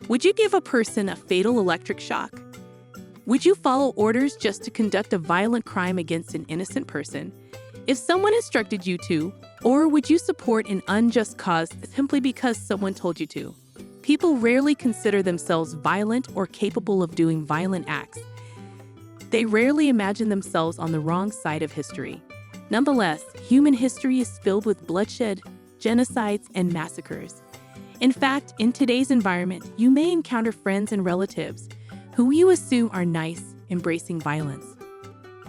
Would you give a person a fatal electric shock? Would you follow orders just to conduct a violent crime against an innocent person if someone instructed you to, or would you support an unjust cause simply because someone told you to? People rarely consider themselves violent or capable of doing violent acts. They rarely imagine themselves on the wrong side of history. Nonetheless, human history is filled with bloodshed, genocides, and massacres. In fact, in today's environment, you may encounter friends and relatives who you assume are nice, embracing violence.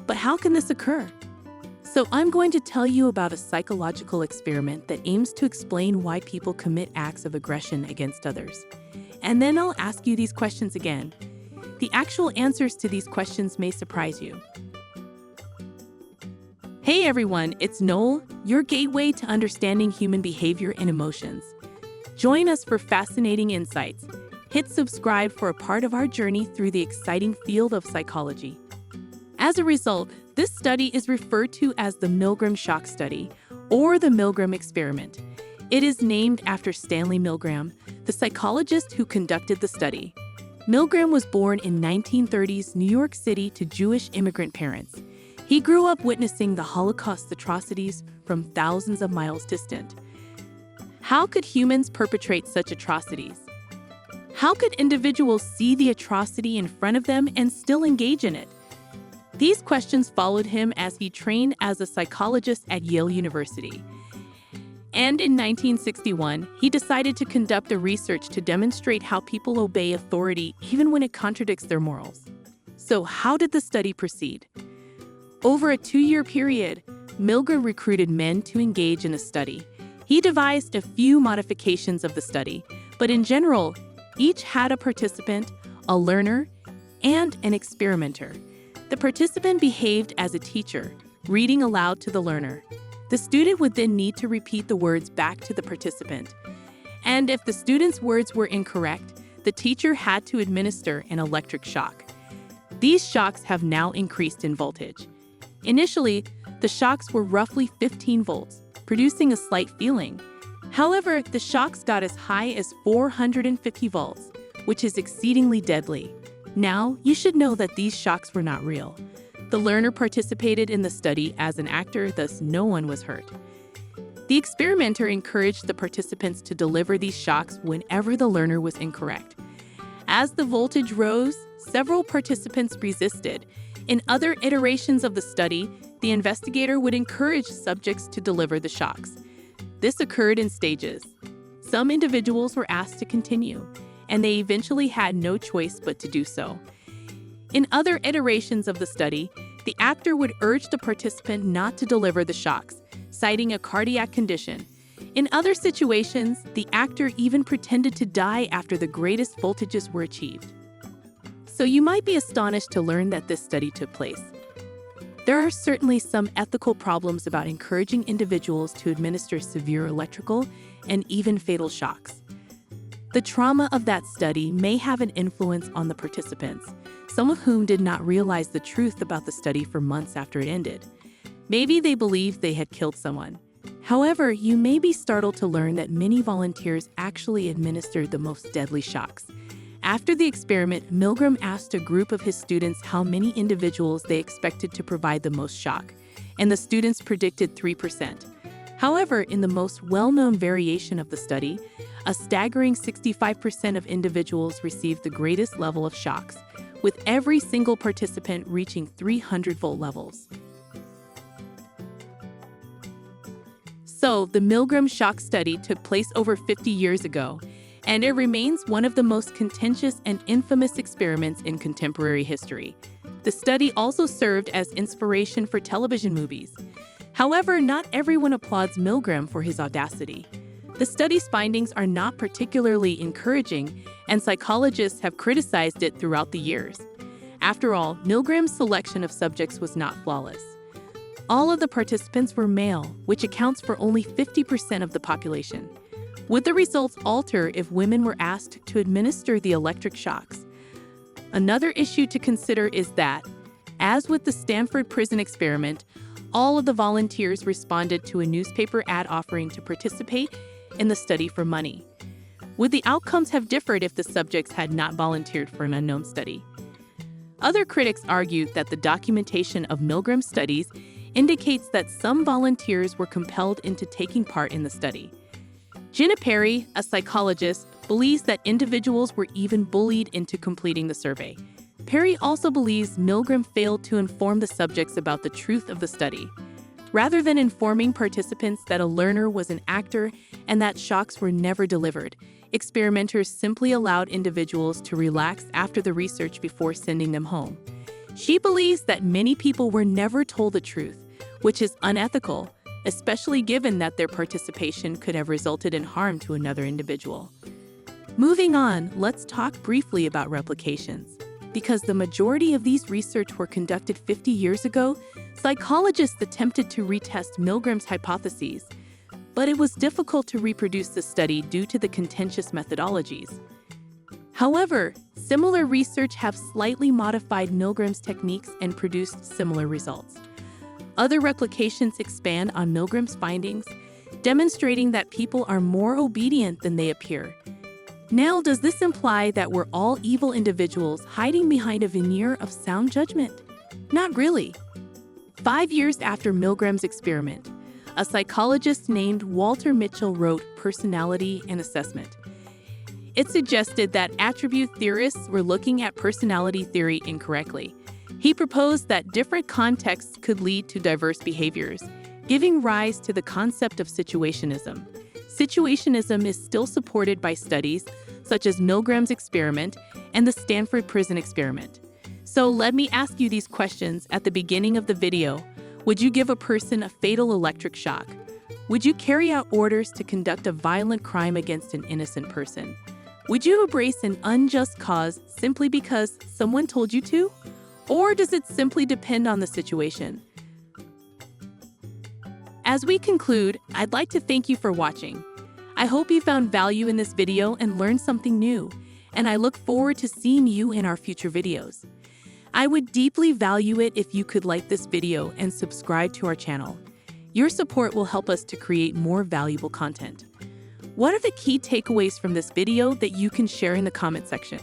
But how can this occur? So I'm going to tell you about a psychological experiment that aims to explain why people commit acts of aggression against others. And then I'll ask you these questions again. The actual answers to these questions may surprise you. Hey everyone, it's Knowle, your gateway to understanding human behavior and emotions. Join us for fascinating insights. Hit subscribe for a part of our journey through the exciting field of psychology. As a result, this study is referred to as the Milgram Shock Study, or the Milgram Experiment. It is named after Stanley Milgram, the psychologist who conducted the study. Milgram was born in 1930s New York City to Jewish immigrant parents. He grew up witnessing the Holocaust atrocities from thousands of miles distant. How could humans perpetrate such atrocities? How could individuals see the atrocity in front of them and still engage in it? These questions followed him as he trained as a psychologist at Yale University. And in 1961, he decided to conduct the research to demonstrate how people obey authority even when it contradicts their morals. So how did the study proceed? Over a 2-year period, Milgram recruited men to engage in a study. He devised a few modifications of the study, but in general, each had a participant, a learner, and an experimenter. The participant behaved as a teacher, reading aloud to the learner. The student would then need to repeat the words back to the participant. And if the student's words were incorrect, the teacher had to administer an electric shock. These shocks have now increased in voltage. Initially, the shocks were roughly 15 volts, producing a slight feeling. However, the shocks got as high as 450 volts, which is exceedingly deadly. Now, you should know that these shocks were not real. The learner participated in the study as an actor, thus no one was hurt. The experimenter encouraged the participants to deliver these shocks whenever the learner was incorrect. As the voltage rose, several participants resisted. In other iterations of the study, the investigator would encourage subjects to deliver the shocks. This occurred in stages. Some individuals were asked to continue, and they eventually had no choice but to do so. In other iterations of the study, the actor would urge the participant not to deliver the shocks, citing a cardiac condition. In other situations, the actor even pretended to die after the greatest voltages were achieved. So you might be astonished to learn that this study took place. There are certainly some ethical problems about encouraging individuals to administer severe electrical and even fatal shocks. The trauma of that study may have an influence on the participants, some of whom did not realize the truth about the study for months after it ended. Maybe they believed they had killed someone. However, you may be startled to learn that many volunteers actually administered the most deadly shocks. After the experiment, Milgram asked a group of his students how many individuals they expected to provide the most shock, and the students predicted 3%. However, in the most well-known variation of the study, a staggering 65% of individuals received the greatest level of shocks, with every single participant reaching 300-volt levels. So, the Milgram Shock Study took place over 50 years ago, and it remains one of the most contentious and infamous experiments in contemporary history. The study also served as inspiration for television movies. However, not everyone applauds Milgram for his audacity. The study's findings are not particularly encouraging, and psychologists have criticized it throughout the years. After all, Milgram's selection of subjects was not flawless. All of the participants were male, which accounts for only 50% of the population. Would the results alter if women were asked to administer the electric shocks? Another issue to consider is that, as with the Stanford prison experiment, all of the volunteers responded to a newspaper ad offering to participate in the study for money. Would the outcomes have differed if the subjects had not volunteered for an unknown study? Other critics argued that the documentation of Milgram studies indicates that some volunteers were compelled into taking part in the study. Gina Perry, a psychologist, believes that individuals were even bullied into completing the survey. Perry also believes Milgram failed to inform the subjects about the truth of the study. Rather than informing participants that a learner was an actor and that shocks were never delivered, experimenters simply allowed individuals to relax after the research before sending them home. She believes that many people were never told the truth, which is unethical, especially given that their participation could have resulted in harm to another individual. Moving on, let's talk briefly about replications. Because the majority of these research were conducted 50 years ago, psychologists attempted to retest Milgram's hypotheses, but it was difficult to reproduce the study due to the contentious methodologies. However, similar research have slightly modified Milgram's techniques and produced similar results. Other replications expand on Milgram's findings, demonstrating that people are more obedient than they appear. Now, does this imply that we're all evil individuals hiding behind a veneer of sound judgment? Not really. 5 years after Milgram's experiment, a psychologist named Walter Mitchell wrote Personality and Assessment. It suggested that attribute theorists were looking at personality theory incorrectly. He proposed that different contexts could lead to diverse behaviors, giving rise to the concept of situationism. Situationism is still supported by studies such as Milgram's experiment and the Stanford Prison Experiment. So let me ask you these questions at the beginning of the video. Would you give a person a fatal electric shock? Would you carry out orders to conduct a violent crime against an innocent person? Would you embrace an unjust cause simply because someone told you to? Or does it simply depend on the situation? As we conclude, I'd like to thank you for watching. I hope you found value in this video and learned something new, and I look forward to seeing you in our future videos. I would deeply value it if you could like this video and subscribe to our channel. Your support will help us to create more valuable content. What are the key takeaways from this video that you can share in the comment section?